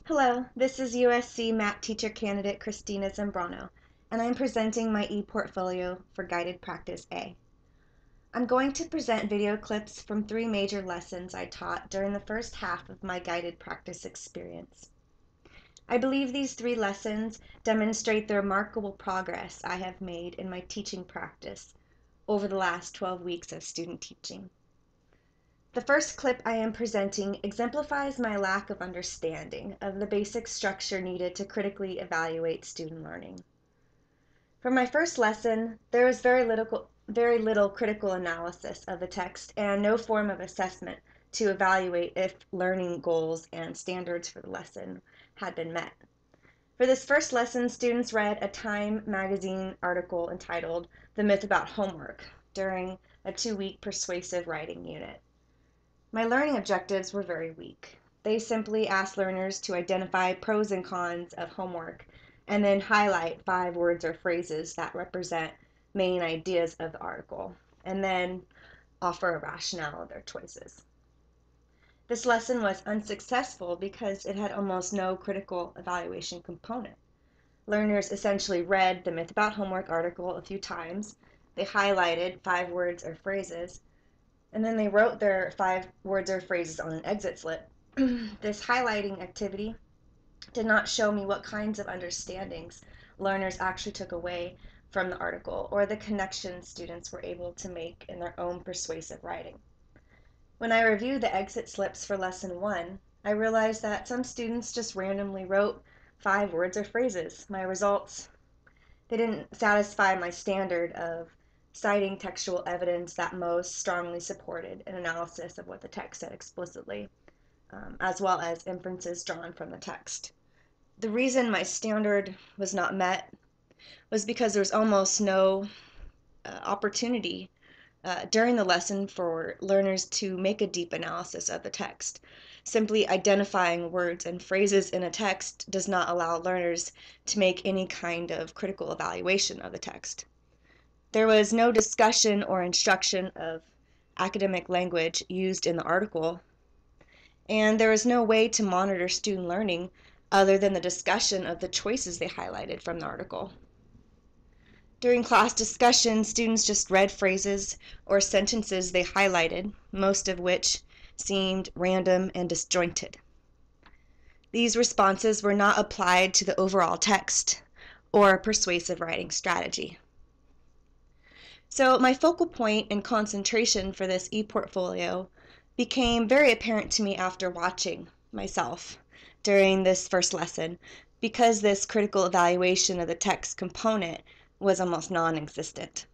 Hello, this is USC Math Teacher Candidate Christina Zambrano, and I'm presenting my ePortfolio for Guided Practice A. I'm going to present video clips from 3 major lessons I taught during the first half of my guided practice experience. I believe these 3 lessons demonstrate the remarkable progress I have made in my teaching practice over the last 12 weeks of student teaching. The first clip I am presenting exemplifies my lack of understanding of the basic structure needed to critically evaluate student learning. For my first lesson, there was very little critical analysis of the text and no form of assessment to evaluate if learning goals and standards for the lesson had been met. For this first lesson, students read a Time magazine article entitled "The Myth About Homework" during a 2-week persuasive writing unit. My learning objectives were very weak. They simply asked learners to identify pros and cons of homework and then highlight 5 words or phrases that represent main ideas of the article, and then offer a rationale of their choices. This lesson was unsuccessful because it had almost no critical evaluation component. Learners essentially read the Myth About Homework article a few times, they highlighted 5 words or phrases, and then they wrote their 5 words or phrases on an exit slip. This highlighting activity did not show me what kinds of understandings learners actually took away from the article or the connections students were able to make in their own persuasive writing. When I reviewed the exit slips for Lesson 1, I realized that some students just randomly wrote 5 words or phrases. My results, they didn't satisfy my standard of citing textual evidence that most strongly supported an analysis of what the text said explicitly, as well as inferences drawn from the text. The reason my standard was not met was because there was almost no opportunity during the lesson for learners to make a deep analysis of the text. Simply identifying words and phrases in a text does not allow learners to make any kind of critical evaluation of the text. There was no discussion or instruction of academic language used in the article, and there was no way to monitor student learning other than the discussion of the choices they highlighted from the article. During class discussion, students just read phrases or sentences they highlighted, most of which seemed random and disjointed. These responses were not applied to the overall text or persuasive writing strategy. So my focal point and concentration for this ePortfolio became very apparent to me after watching myself during this first lesson, because this critical evaluation of the text component was almost non-existent.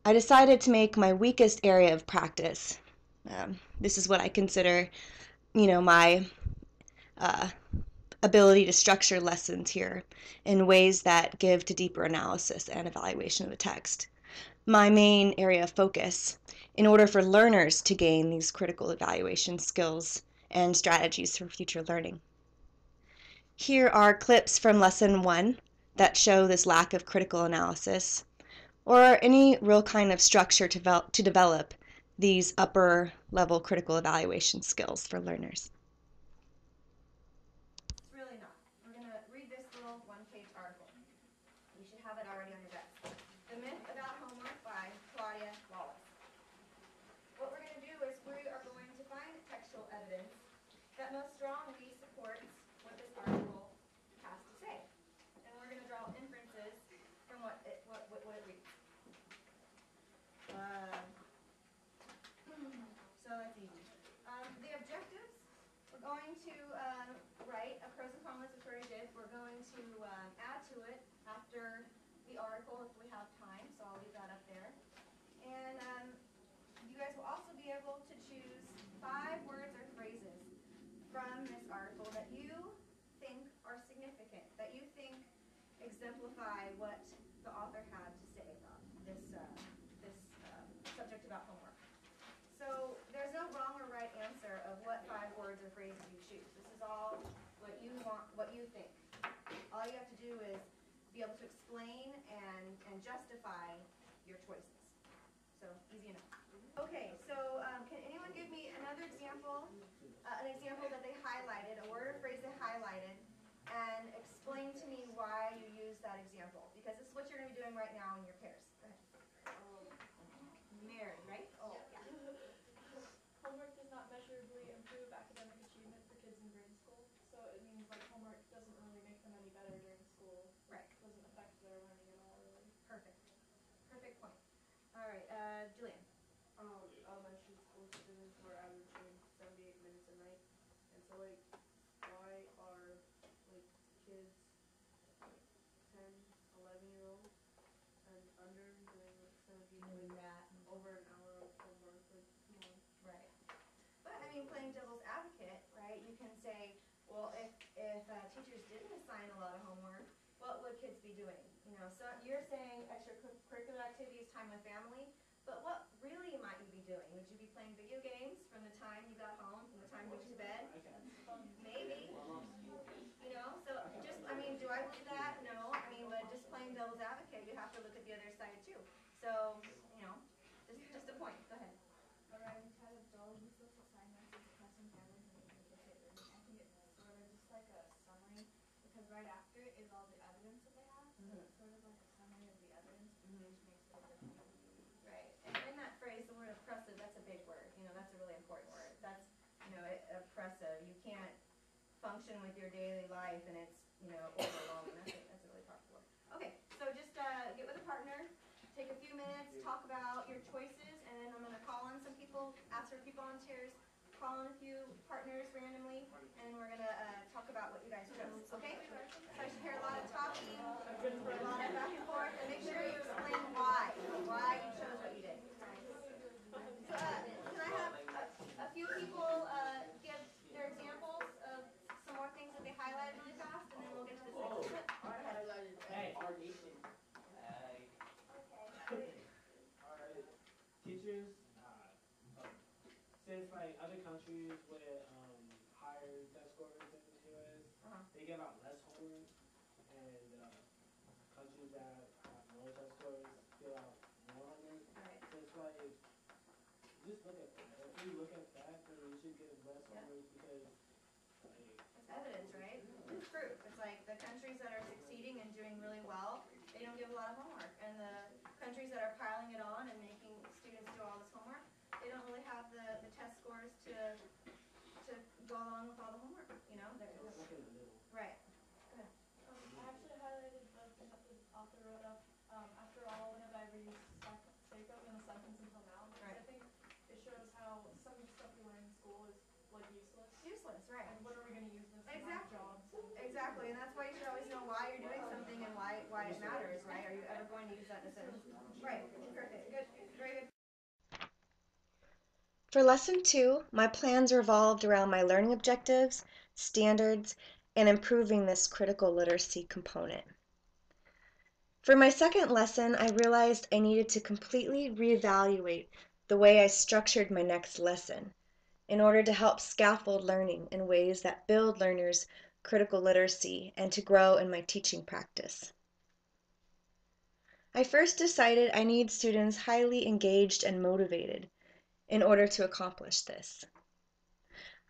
I decided to make my weakest area of practice. This is what I consider, my ability to structure lessons here in ways that give to deeper analysis and evaluation of the text. My main area of focus in order for learners to gain these critical evaluation skills and strategies for future learning. Here are clips from Lesson 1 that show this lack of critical analysis or any real kind of structure to develop these upper level critical evaluation skills for learners. It's really not. We're going to read this little one-page article. You should have it already on your desk. The Myth About Homework by Claudia Wallace. What we're going to do is we are going to find textual evidence that most strongly supports what this article has to say. And we're going to draw inferences from what it reads. So that's easy. The objectives, we're going to write a pros and cons list. That's what I did. We're going to add to it after the article if we have time, so I'll leave that up there. And you guys will also be able to choose 5 words or phrases from this article that you think are significant, that you think exemplify what the author had to say about this subject about homework. So there's no wrong or right answer of what 5 words or phrases you choose. This is all what you want, what you think. All you have to do is be able to explain and justify your choices. So easy enough. Okay, so can anyone give me another example, an example that they highlighted, a word or phrase they highlighted, and explain to me why you use that example? Because this is what you're going to be doing right now in your pairs. Go ahead. Mary, right? Oh, yeah. Homework does not measurably improve academic achievement for kids in grade school. So it means like homework doesn't really make them any better during school. Right. It doesn't affect their learning at all, really. Perfect. Perfect point. All right, Julian. Elementary school students were averaging 78 minutes a night, and so like, why are like kids, like 10, 11-year-olds and under doing like 70, like over an hour of homework? Like, come on. Right. But I mean, playing devil's advocate, right? You can say, well, if teachers didn't assign a lot of homework, what would kids be doing? You know, so you're saying extracurricular activities, time with family, but what really might you be doing? Would you be playing video games from the time you got home, from the time you went to bed? Maybe. You know, so just, I mean, do I believe that? No. I mean, but just playing devil's advocate, you have to look at the other side too. So, you know, just a point. Go ahead. But I'm kind of dull useless assignments is pressing families and making kids hate learning. I think it's sort of just like a summary because right after it is all the evidence that they have. So it's sort of like a summary of the evidence, which makes it different. Right. And in that phrase, the word oppressive, that's a big word. You know, that's a really important word. That's, you know, oppressive. You can't function with your daily life and it's, you know, overwhelming. That's a really powerful word. Okay, so just get with a partner. Take a few minutes, talk about your choices, and then I'm going to call on some people, ask for a few volunteers, call on a few partners randomly, and we're going to talk about what you guys chose, okay? So I should hear a lot of talking, a lot of back and forth, and make sure you explain why you chose what you did. So can I have a few people give their examples of some more things that they highlighted really fast, and then we'll get to the second clip. Hey. Alright. Teachers, since like other countries with higher test scores than the US, they give out less homework, and countries that have lower test scores give out more homework. Right. So it's like, just look at that. If you look at that, then you should give less homework because like, it's evidence, right? It's proof. It's like the countries that are succeeding and doing really well, they don't give a lot of homework. And the countries that are piling it on and making students do all this homework, they don't really have the test scores to go along with all the homework, you know? it's like in the middle. Right. I actually highlighted the thing that the author wrote up. After all, when have I ever used sake of in a sentence until now? Because Right. I think it shows how some of the stuff we learn in school is like useless. Useless, right. And when are we going to use this in our Exactly. jobs? Exactly, and that's why you should always know why you're doing something and why it matters, right? Are you ever going to use that in a sentence? Right, perfect, good, very good. For Lesson 2, my plans revolved around my learning objectives, standards, and improving this critical literacy component. For my second lesson, I realized I needed to completely reevaluate the way I structured my next lesson in order to help scaffold learning in ways that build learners' critical literacy and to grow in my teaching practice. I first decided I need students highly engaged and motivated in order to accomplish this.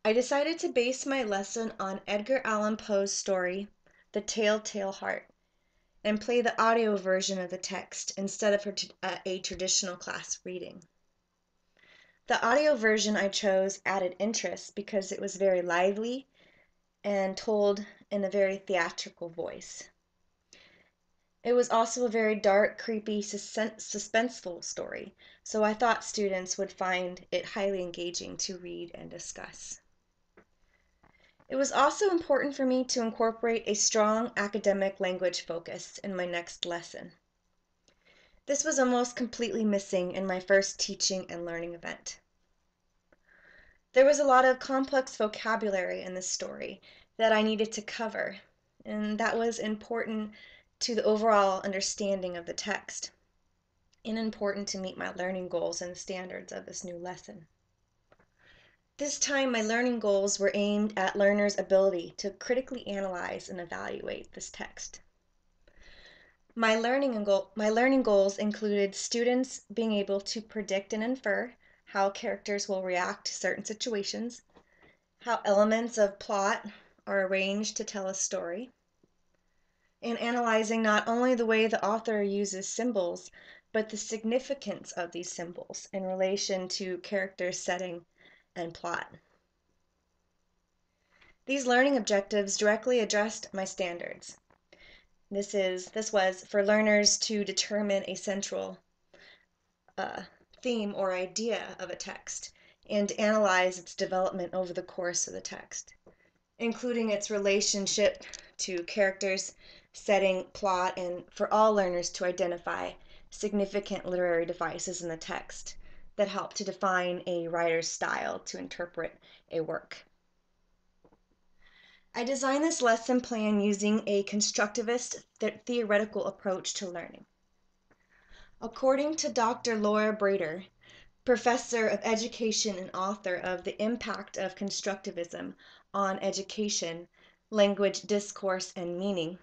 I decided to base my lesson on Edgar Allan Poe's story, The Telltale Heart, and play the audio version of the text instead of a traditional class reading. The audio version I chose added interest because it was very lively and told in a very theatrical voice. It was also a very dark, creepy, suspenseful story, so I thought students would find it highly engaging to read and discuss. It was also important for me to incorporate a strong academic language focus in my next lesson. This was almost completely missing in my first teaching and learning event. There was a lot of complex vocabulary in this story that I needed to cover, and that was important to the overall understanding of the text and important to meet my learning goals and standards of this new lesson. This time, my learning goals were aimed at learners' ability to critically analyze and evaluate this text. My learning goals included students being able to predict and infer how characters will react to certain situations, how elements of plot are arranged to tell a story, and analyzing not only the way the author uses symbols, but the significance of these symbols in relation to character setting and plot. These learning objectives directly addressed my standards. This was for learners to determine a central theme or idea of a text and analyze its development over the course of the text, including its relationship to characters, setting, plot, and for all learners to identify significant literary devices in the text that help to define a writer's style to interpret a work. I designed this lesson plan using a constructivist theoretical approach to learning. According to Dr. Laura Brader, professor of education and author of The Impact of Constructivism on Education, Language, Discourse, and Meaning,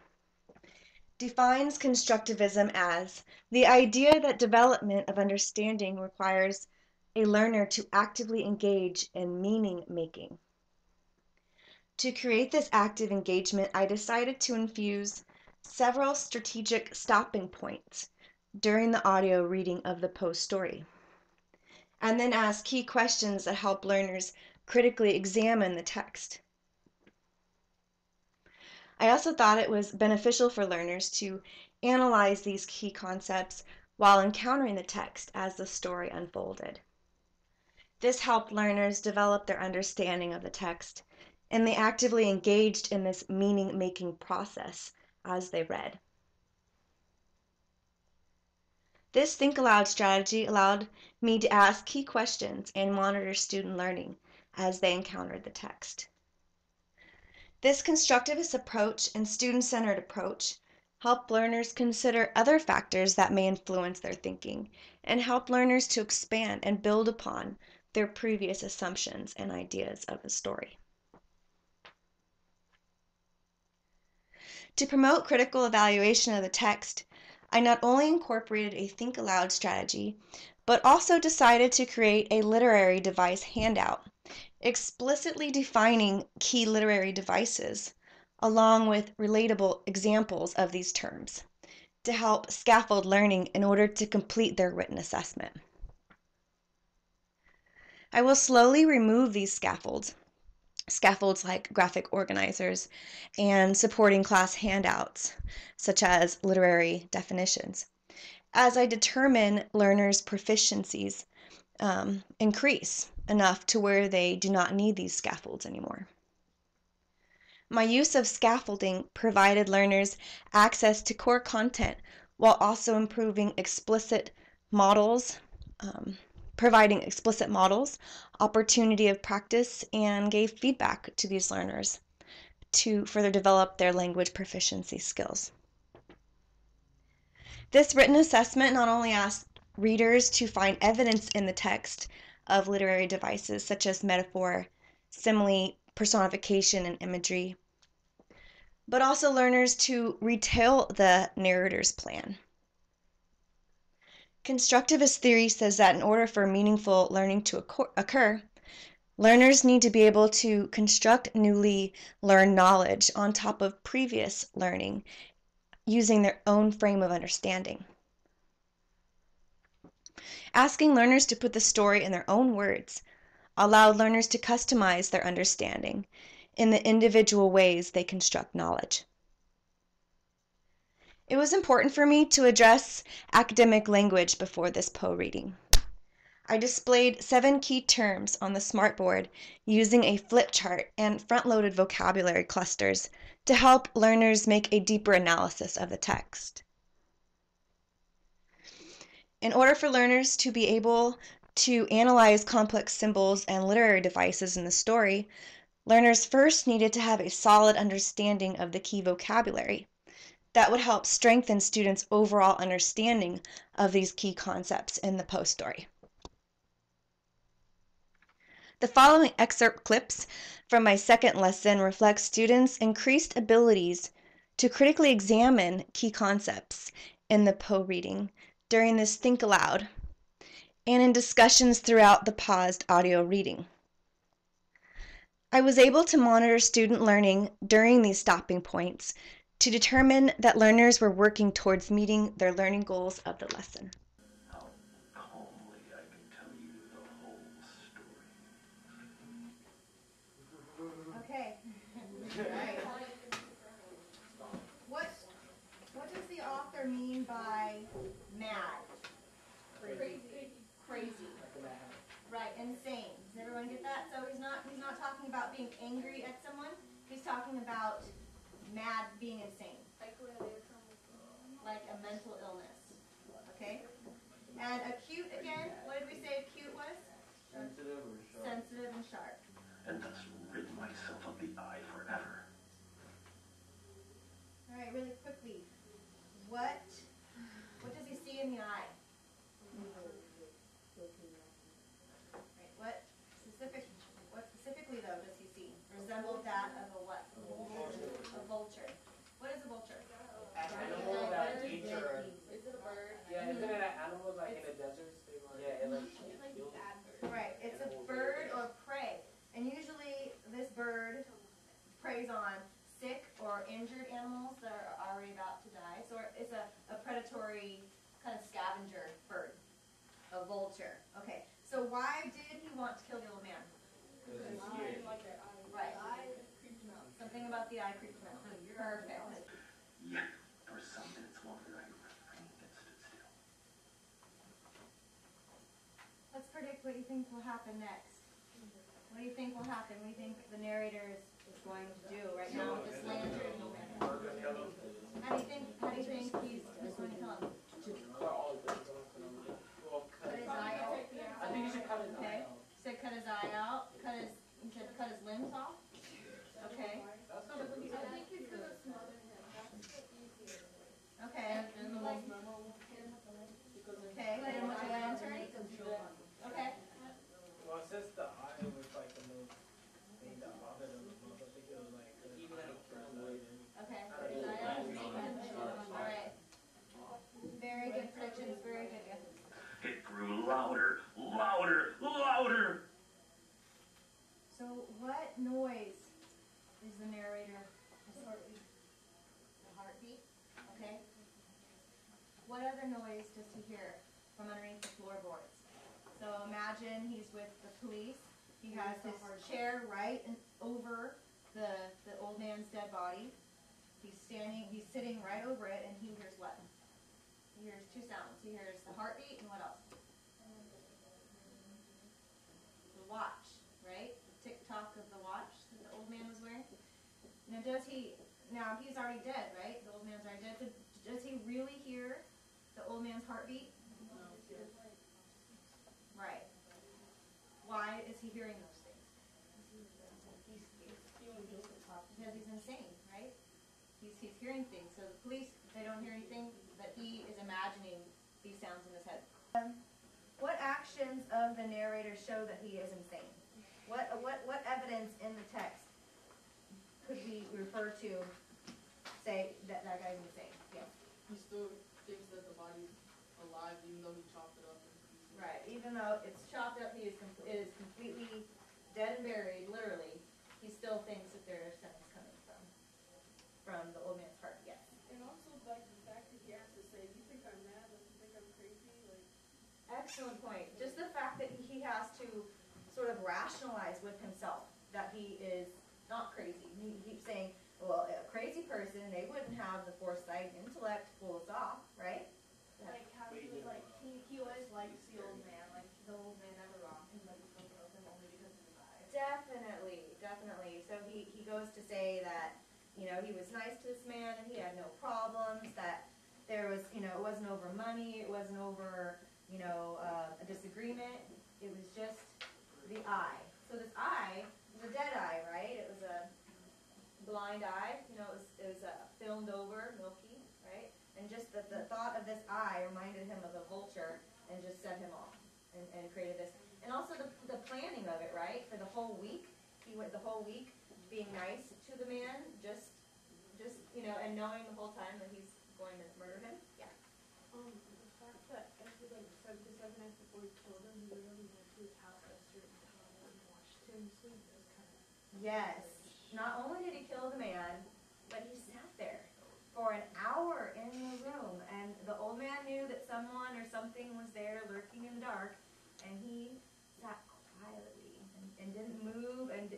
defines constructivism as the idea that development of understanding requires a learner to actively engage in meaning making. To create this active engagement, I decided to infuse several strategic stopping points during the audio reading of the Poe story, and then ask key questions that help learners critically examine the text. I also thought it was beneficial for learners to analyze these key concepts while encountering the text as the story unfolded. This helped learners develop their understanding of the text, and they actively engaged in this meaning-making process as they read. This think aloud strategy allowed me to ask key questions and monitor student learning as they encountered the text. This constructivist approach and student-centered approach help learners consider other factors that may influence their thinking and help learners to expand and build upon their previous assumptions and ideas of the story. To promote critical evaluation of the text, I not only incorporated a think aloud strategy, but also decided to create a literary device handout, explicitly defining key literary devices, along with relatable examples of these terms, to help scaffold learning in order to complete their written assessment. I will slowly remove these scaffolds like graphic organizers and supporting class handouts, such as literary definitions, as I determine learners' proficiencies increase enough to where they do not need these scaffolds anymore. My use of scaffolding provided learners access to core content while also improving explicit models, providing explicit models, opportunity of practice, and gave feedback to these learners to further develop their language proficiency skills. This written assessment not only asked readers to find evidence in the text of literary devices such as metaphor, simile, personification, and imagery, but also learners to retell the narrator's plan. Constructivist theory says that in order for meaningful learning to occur, learners need to be able to construct newly learned knowledge on top of previous learning using their own frame of understanding. Asking learners to put the story in their own words allowed learners to customize their understanding in the individual ways they construct knowledge. It was important for me to address academic language before this Poe reading. I displayed 7 key terms on the smartboard using a flip chart and front-loaded vocabulary clusters to help learners make a deeper analysis of the text. In order for learners to be able to analyze complex symbols and literary devices in the story, learners first needed to have a solid understanding of the key vocabulary. That would help strengthen students' overall understanding of these key concepts in the Poe story. The following excerpt clips from my second lesson reflect students' increased abilities to critically examine key concepts in the Poe reading during this think aloud and in discussions throughout the paused audio reading. I was able to monitor student learning during these stopping points to determine that learners were working towards meeting their learning goals of the lesson. How calmly I can tell you the whole story. Okay. Right. What does the author mean by mad? Crazy. Right, insane. Does everyone get that? So he's not talking about being angry at someone. He's talking about mad, being insane. Like a mental illness. Okay? And acute again, what did we say acute was? Sensitive or sharp? Sensitive and sharp. And thus rid myself of the eye forever. All right, really quickly. What does he see in the eye? Right, what specifically though does he see? Resembled that of a what? A vulture. What is a vulture? Animal that nature. Is it a bird? Yeah, isn't it an animal like in the deserts? Yeah, it like. Right, it's a bird or prey. And usually this bird preys on sick or injured animals that are already about to die. So it's a predatory kind of scavenger bird, a vulture. Okay, so why did he want to kill the old man? Right. Something about the eye creeped him out. Perfect. Yet, for some minutes longer, I refrained and stood still. Let's predict what you think will happen next. What do you think will happen? What do you think the narrator is going to do right now with this lantern? How do you think he's going to kill him? Cut his eye out. I think you should cut his eye out. You said cut his eye out. You said cut his limbs off. Okay. I think he's gonna smother him. That's the easier way. Okay. And the most memorable? Okay. Hit him with a lantern. Okay. Well, since the eye was like the most thing that bothered him the most, I think it was like even at a Okay. Cut his eye out. All right. Very good predictions. Very good. Yeah. It grew louder, louder, louder. So what noise is the narrator? The heartbeat. Okay. What other noise does he hear from underneath the floorboards? So imagine he's with the police. He has his chair right over the old man's dead body. He's sitting right over it, and he hears what? He hears two sounds. He hears the heartbeat and what else? The watch, right? The tick-tock of the watch that the old man was wearing. Now he's already dead, right? The old man's already dead. So does he really hear the old man's heartbeat? No. Right. Why is he hearing those things? Because he's insane, right? He's hearing things. So the police, they don't hear anything, but he is imagining these sounds in his head. What actions of the narrator show that he is insane? What evidence in the text could we refer to say that guy's insane? Yes. He still thinks that the body's alive even though he chopped it up into pieces. Right. Even though it's chopped up, it is completely dead and buried, literally. He still thinks that there are sounds coming from the old man's heart. Yes. And also like the fact that he has to say, "You think I'm mad? Don't you think I'm crazy?" Like. Excellent point. Just the fact that he has to sort of rationalize with himself that he is not crazy. He keeps saying, well, a crazy person, they wouldn't have the foresight and intellect to pull this off, right? Like how he was like he always likes the old man, like the old man never wronged him, but he still kills him only because of his eyes. Definitely. So he goes to say that, he was nice to this man and he had no problems, that there was, it wasn't over money, it wasn't over, a disagreement, it was just the eye. So this eye was a dead eye, right? It was a blind eye, it was filmed over, milky, right? And just the thought of this eye reminded him of a vulture and just set him off and created this. And also the planning of it, right? For the whole week, he went the whole week being nice to the man, just and knowing the whole time that he's going to murder him. Yeah. The fact that everybody said this doesn't have to before he killed him, he literally went to his house at a certain time and watched him sleep. It was kind of Yes. Not only did he kill the man, but he sat there for an hour in the room, and the old man knew that someone or something was there lurking in the dark, and he sat quietly and didn't move, and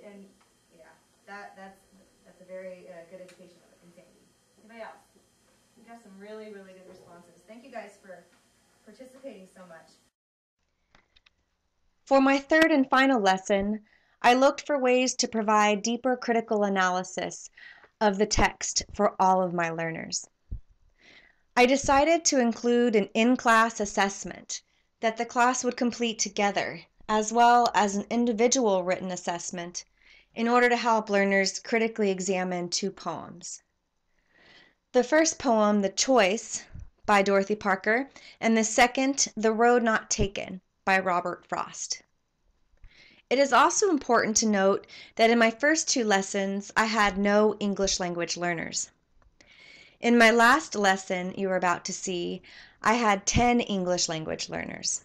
yeah, that's a very good indication of insanity. Anybody else? We got some really, really good responses. Thank you guys for participating so much. For my third and final lesson, I looked for ways to provide deeper critical analysis of the text for all of my learners. I decided to include an in-class assessment that the class would complete together, as well as an individual written assessment in order to help learners critically examine 2 poems. The first poem, The Choice, by Dorothy Parker, and the second, The Road Not Taken, by Robert Frost. It is also important to note that in my first 2 lessons, I had no English language learners. In my last lesson you are about to see, I had 10 English language learners.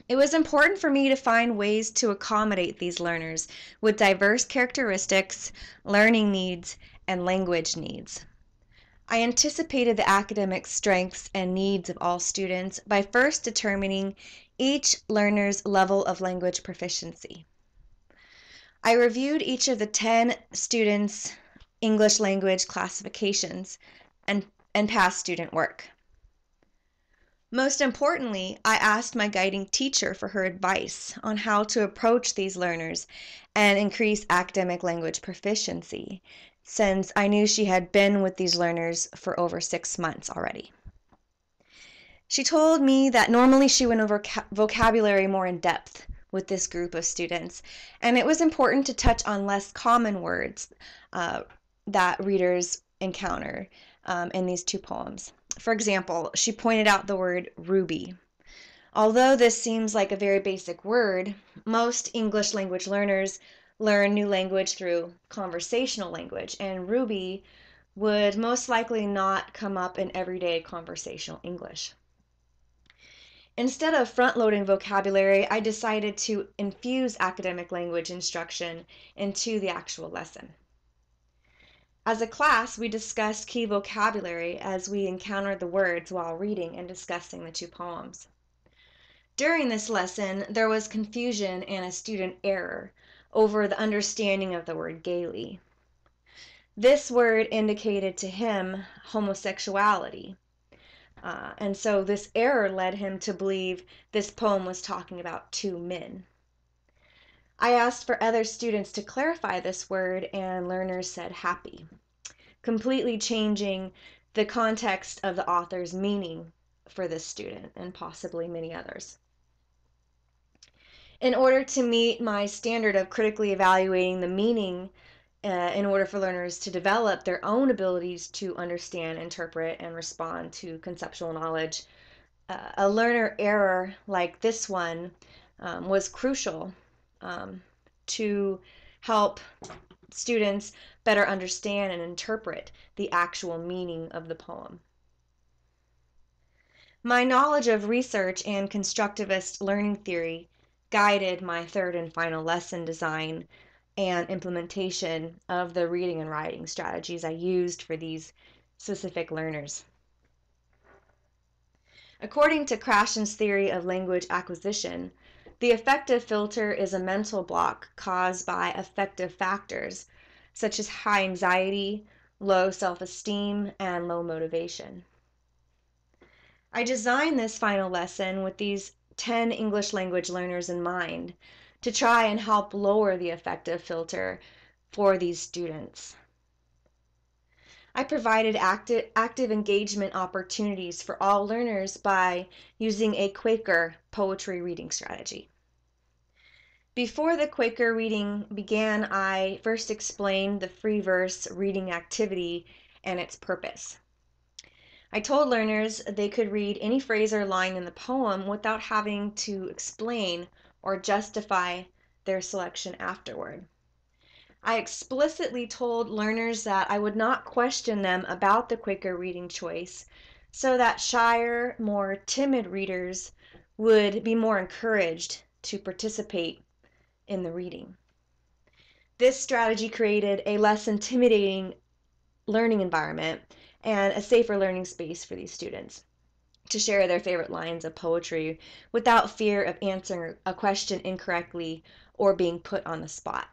It was important for me to find ways to accommodate these learners with diverse characteristics, learning needs, and language needs. I anticipated the academic strengths and needs of all students by first determining each learner's level of language proficiency. I reviewed each of the 10 students' English language classifications and past student work. Most importantly, I asked my guiding teacher for her advice on how to approach these learners and increase academic language proficiency, since I knew she had been with these learners for over 6 months already. She told me that normally she went over vocabulary more in depth with this group of students, and it was important to touch on less common words that readers encounter in these 2 poems. For example, she pointed out the word ruby. Although this seems like a very basic word, most English language learners learn new language through conversational language, and ruby would most likely not come up in everyday conversational English. Instead of front-loading vocabulary, I decided to infuse academic language instruction into the actual lesson. As a class, we discussed key vocabulary as we encountered the words while reading and discussing the 2 poems. During this lesson, there was confusion and a student error over the understanding of the word gaily. This word indicated to him homosexuality, and so this error led him to believe this poem was talking about 2 men. I asked for other students to clarify this word, and learners said happy, completely changing the context of the author's meaning for this student and possibly many others. In order to meet my standard of critically evaluating the meaning in order for learners to develop their own abilities to understand, interpret, and respond to conceptual knowledge, a learner error like this one was crucial to help students better understand and interpret the actual meaning of the poem. My knowledge of research and constructivist learning theory guided my third and final lesson design and implementation of the reading and writing strategies I used for these specific learners. According to Krashen's theory of language acquisition, the affective filter is a mental block caused by affective factors such as high anxiety, low self-esteem, and low motivation. I designed this final lesson with these 10 English language learners in mind to try and help lower the affective filter for these students. I provided active engagement opportunities for all learners by using a Quaker poetry reading strategy. Before the Quaker reading began, I first explained the free verse reading activity and its purpose. I told learners they could read any phrase or line in the poem without having to explain or justify their selection afterward. I explicitly told learners that I would not question them about the Quaker reading choice, so that shyer, more timid readers would be more encouraged to participate in the reading. This strategy created a less intimidating learning environment and a safer learning space for these students to share their favorite lines of poetry without fear of answering a question incorrectly or being put on the spot.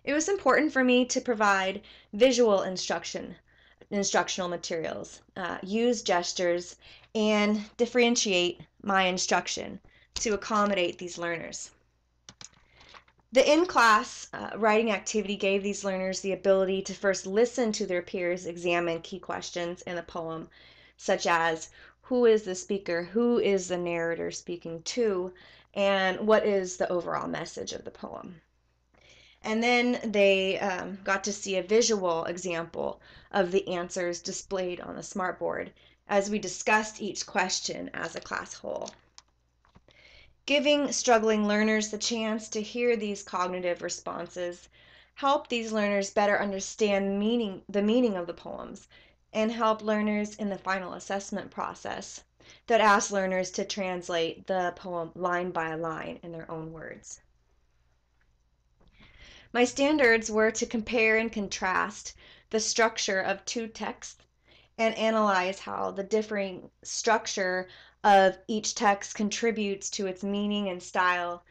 It was important for me to provide visual instructional materials, use gestures, and differentiate my instruction to accommodate these learners. The in-class writing activity gave these learners the ability to first listen to their peers examine key questions in the poem, such as who is the speaker, who is the narrator speaking to, and what is the overall message of the poem. And then they got to see a visual example of the answers displayed on the smartboard as we discussed each question as a class whole. Giving struggling learners the chance to hear these cognitive responses helped these learners better understand the meaning of the poems and help learners in the final assessment process that asked learners to translate the poem line by line in their own words. My standards were to compare and contrast the structure of two texts and analyze how the differing structure of each text contributes to its meaning and style,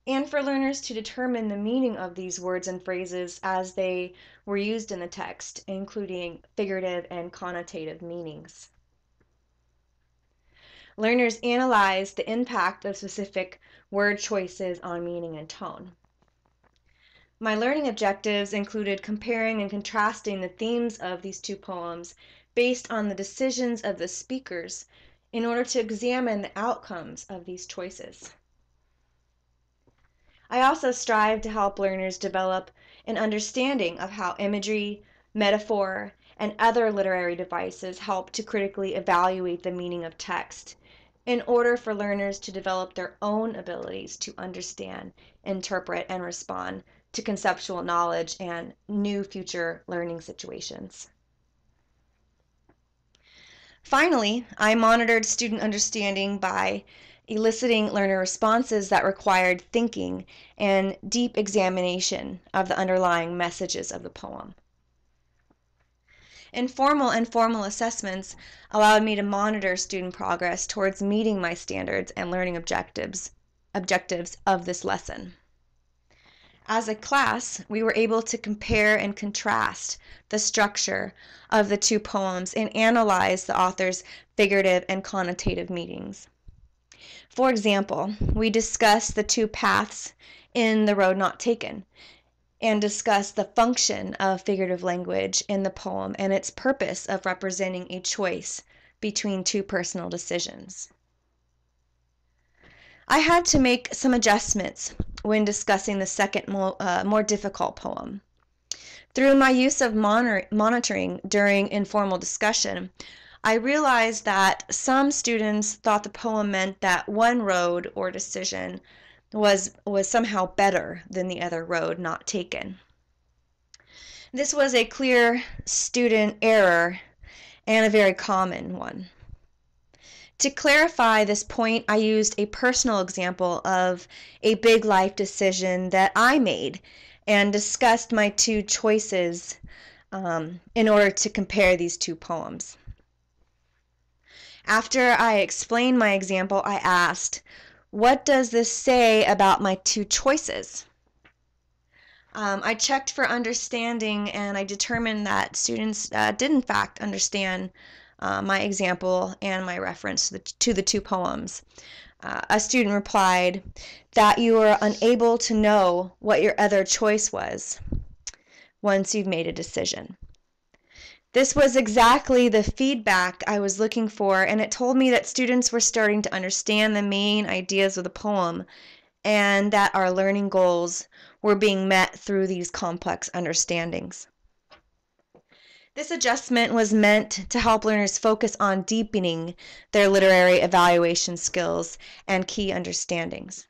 and for learners to determine the meaning of these words and phrases as they were used in the text, including figurative and connotative meanings. Learners analyzed the impact of specific word choices on meaning and tone. My learning objectives included comparing and contrasting the themes of these two poems based on the decisions of the speakers in order to examine the outcomes of these choices. I also strive to help learners develop an understanding of how imagery, metaphor, and other literary devices help to critically evaluate the meaning of text in order for learners to develop their own abilities to understand, interpret, and respond to conceptual knowledge and new future learning situations. Finally, I monitored student understanding by eliciting learner responses that required thinking and deep examination of the underlying messages of the poem. Informal and formal assessments allowed me to monitor student progress towards meeting my standards and learning objectives of this lesson. As a class, we were able to compare and contrast the structure of the two poems and analyze the author's figurative and connotative meanings. For example, we discussed the two paths in The Road Not Taken and discussed the function of figurative language in the poem and its purpose of representing a choice between two personal decisions. I had to make some adjustments when discussing the second, more difficult poem. Through my use of monitoring during informal discussion, I realized that some students thought the poem meant that one road or decision was somehow better than the other road not taken. This was a clear student error and a very common one. To clarify this point, I used a personal example of a big life decision that I made and discussed my two choices in order to compare these two poems. After I explained my example, I asked, what does this say about my two choices? I checked for understanding and I determined that students did in fact understand my example and my reference to the two poems. A student replied that you were unable to know what your other choice was once you've made a decision. This was exactly the feedback I was looking for, and it told me that students were starting to understand the main ideas of the poem and that our learning goals were being met through these complex understandings. This adjustment was meant to help learners focus on deepening their literary evaluation skills and key understandings.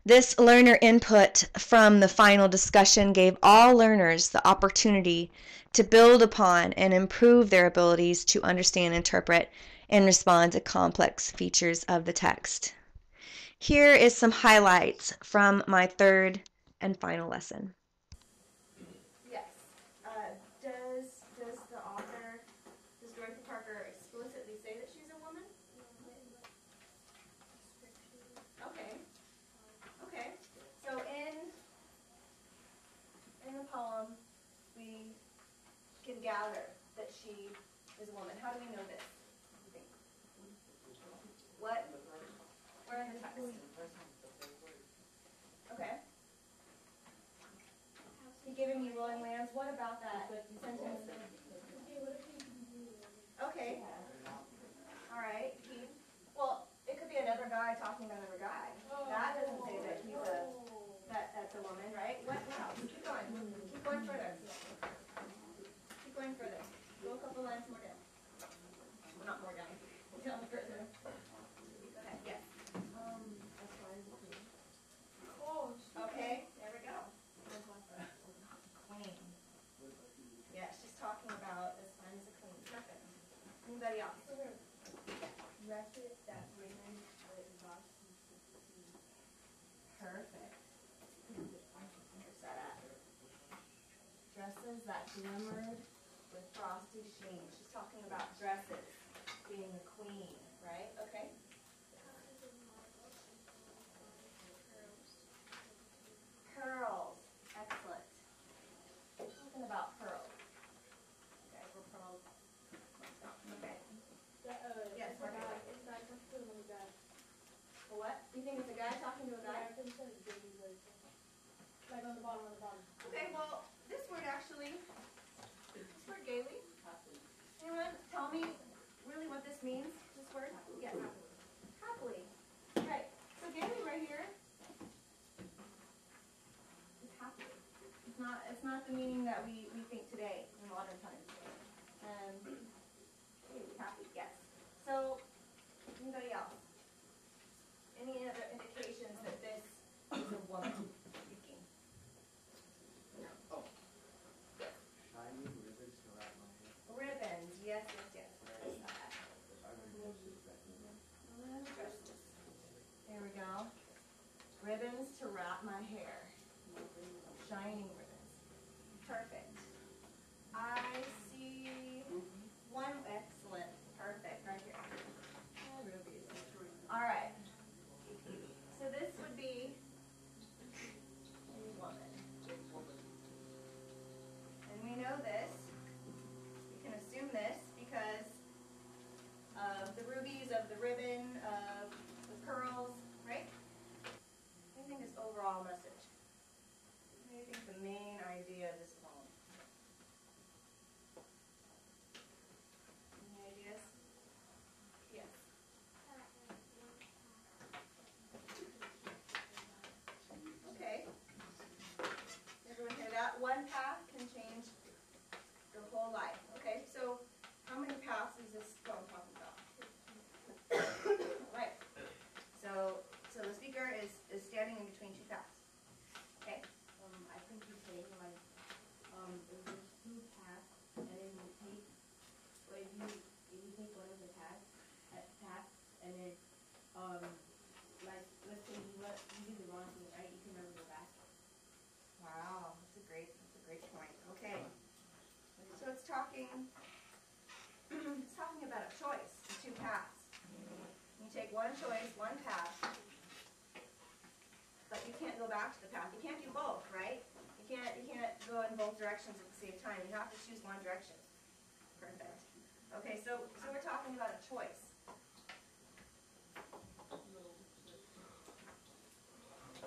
This learner input from the final discussion gave all learners the opportunity to build upon and improve their abilities to understand, interpret, and respond to complex features of the text. Here is some highlights from my third and final lesson. Yes. Does the author, does Dorothy Parker explicitly say that she's a woman? Okay. Okay. So in the poem, we can gather that she is a woman. How do we know this? You think? What? Where in the text? Okay. He giving me rolling lands. What about that sentence? Okay. All right. Well, it could be another guy talking to another guy. That doesn't say that that's a woman, right? What else? Keep going. Keep going further. Keep going further. Go a couple lines more down. Well, not more down. Down further. Go ahead. Yes. Okay. There we go. Queen. Yeah, she's talking about this one is a queen. Perfect. Anybody else? Dresses that women with frosty sheen. Perfect. Where's that at? Dresses that glimmered with frosty sheen. She's talking about dresses being the queen, right? Okay. Pearls. Excellent. Talking about pearls. Okay, we're pearls. Okay. Yes, It's a guy talking to another guy. A what? You think it's a guy talking to a guy? Yeah, I think it's like on the bottom, Okay, well, this word actually, this word gaily. Anyone tell me really what this means, this word? Yes. Happily. Right. So gaily right here is happily. It's not the meaning that we think today in modern times. Happy, yes. So, anybody else? Any other indications that this is a woman speaking? Oh. Shiny ribbons to wrap my hair. Ribbons, yes. Where is that? There we go. Ribbons to wrap my hair. Shining ribbons. Perfect. I see one excellent. Perfect. Right here. Rubies. All right. So this would be a woman. And we know this. We can assume this because of the rubies, of the ribbon, of the pearls, right? What do you think this overall message? What do you think the main idea of this poem? Any ideas? Yes. Okay. Everyone hear that? One path can change your whole life. Okay, so how many paths is this poem talking about? Right. So the speaker is standing in between two paths. Okay. I think he's saying like, if there's two paths, and then you take, or if you take one of the paths, and then, like, let's say you did the wrong thing, right? You can never go back. Wow, that's a great point. Okay. So it's talking about a choice, two paths. You take one choice, one path, but you can't go back to the path. You can't do both, right? You can't go in both directions at the same time. You have to choose one direction. Perfect. Okay, so we're talking about a choice.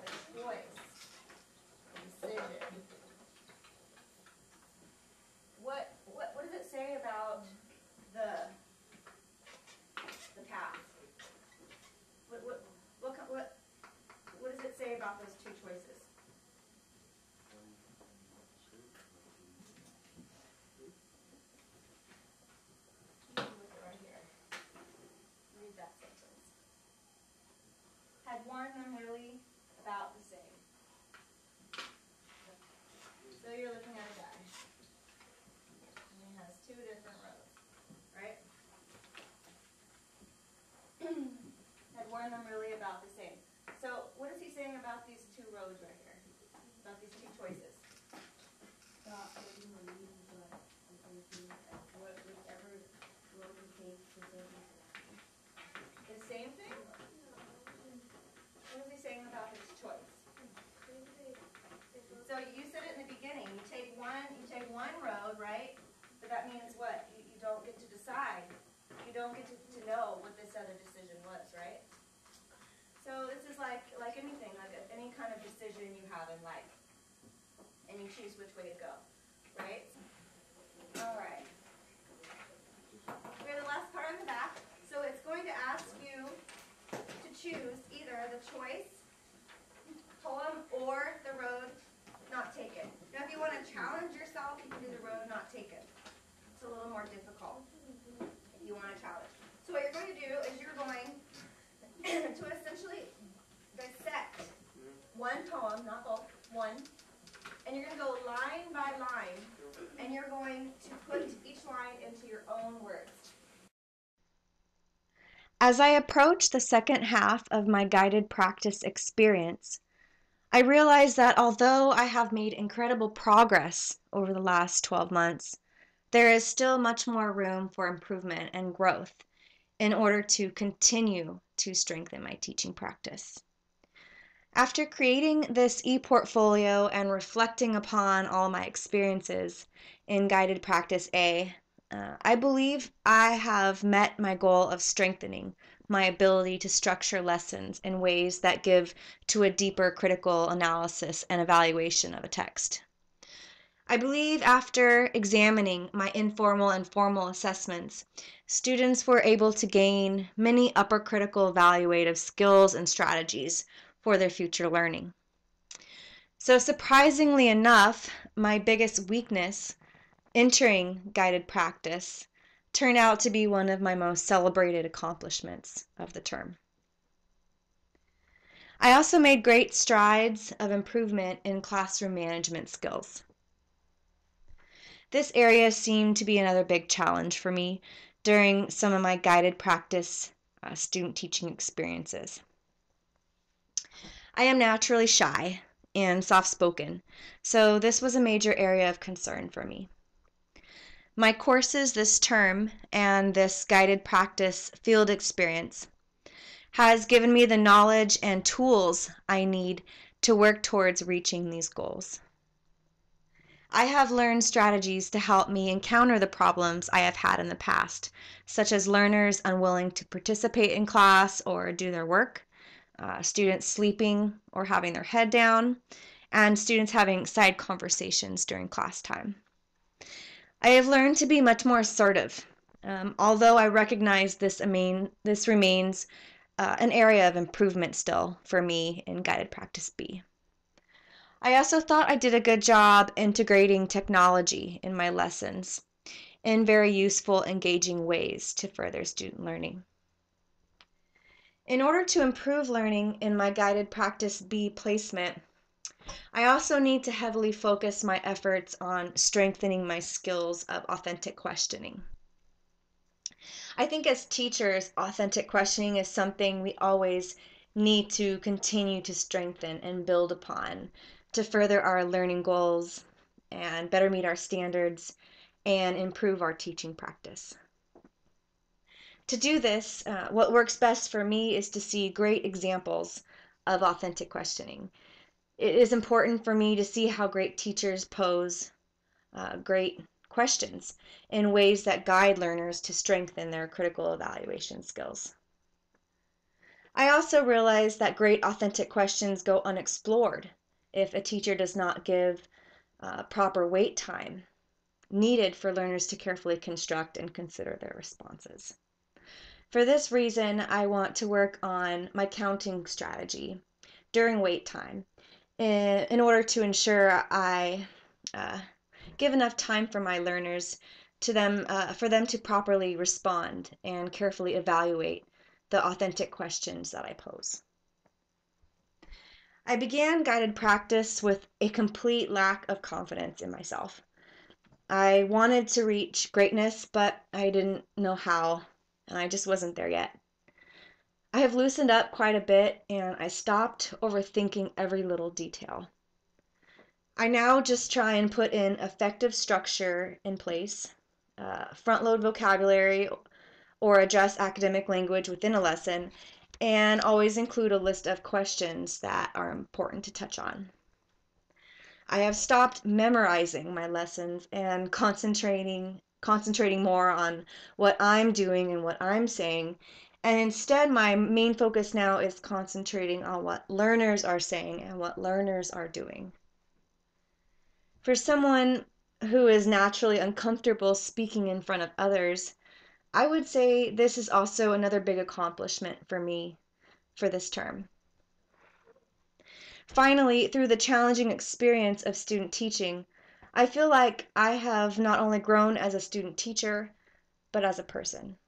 A choice. A decision. What does it say about the path? What does it say about those two choices? Look at right here. Read that sentence. Had worn them really about the same. So you're looking at a guy. find them really about the same. So what is he saying about these two roads right here? About these two choices? The same thing? What is he saying about his choice? So you said it in the beginning. You take one road, right? But that means what? You don't get to decide. You don't get to know what this other decision was, right? So this is like anything, like any kind of decision you have in life. And you choose which way to go, right? All right. We have the last part on the back. So it's going to ask you to choose either the choice, poem, or the road not taken. Now if you want to challenge yourself, you can do the road not taken. It's a little more difficult if you want to challenge. So what you're going to do is you're going to essentially dissect one poem, not both, one, and you're going to go line by line, and you're going to put each line into your own words. As I approach the second half of my guided practice experience, I realize that although I have made incredible progress over the last 12 months, there is still much more room for improvement and growth in order to continue to strengthen my teaching practice. After creating this ePortfolio and reflecting upon all my experiences in guided practice A, I believe I have met my goal of strengthening my ability to structure lessons in ways that give to a deeper critical analysis and evaluation of a text. I believe after examining my informal and formal assessments, students were able to gain many upper critical evaluative skills and strategies for their future learning. So surprisingly enough, my biggest weakness entering guided practice turned out to be one of my most celebrated accomplishments of the term. I also made great strides of improvement in classroom management skills. This area seemed to be another big challenge for me during some of my guided practice student teaching experiences. I am naturally shy and soft-spoken, so this was a major area of concern for me. My courses this term and this guided practice field experience has given me the knowledge and tools I need to work towards reaching these goals. I have learned strategies to help me encounter the problems I have had in the past, such as learners unwilling to participate in class or do their work, students sleeping or having their head down, and students having side conversations during class time. I have learned to be much more assertive, although I recognize this remains an area of improvement still for me in guided practice B. I also thought I did a good job integrating technology in my lessons in very useful, engaging ways to further student learning. In order to improve learning in my guided practice B placement, I also need to heavily focus my efforts on strengthening my skills of authentic questioning. I think as teachers, authentic questioning is something we always need to continue to strengthen and build upon to further our learning goals and better meet our standards and improve our teaching practice. To do this, what works best for me is to see great examples of authentic questioning. It is important for me to see how great teachers pose great questions in ways that guide learners to strengthen their critical evaluation skills. I also realize that great authentic questions go unexplored if a teacher does not give proper wait time needed for learners to carefully construct and consider their responses. For this reason, I want to work on my counting strategy during wait time in order to ensure I give enough time for my learners for them to properly respond and carefully evaluate the authentic questions that I pose. I began guided practice with a complete lack of confidence in myself. I wanted to reach greatness, but I didn't know how, and I just wasn't there yet. I have loosened up quite a bit and I stopped overthinking every little detail. I now just try and put in effective structure in place, front load vocabulary or address academic language within a lesson, and always include a list of questions that are important to touch on. I have stopped memorizing my lessons and concentrating more on what I'm doing and what I'm saying. And instead, my main focus now is concentrating on what learners are saying and what learners are doing. For someone who is naturally uncomfortable speaking in front of others, I would say this is also another big accomplishment for me for this term. Finally, through the challenging experience of student teaching, I feel like I have not only grown as a student teacher, but as a person.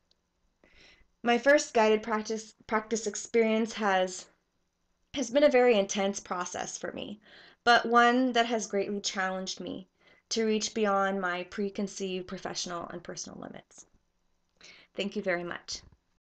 My first guided practice experience has been a very intense process for me, but one that has greatly challenged me to reach beyond my preconceived professional and personal limits. Thank you very much.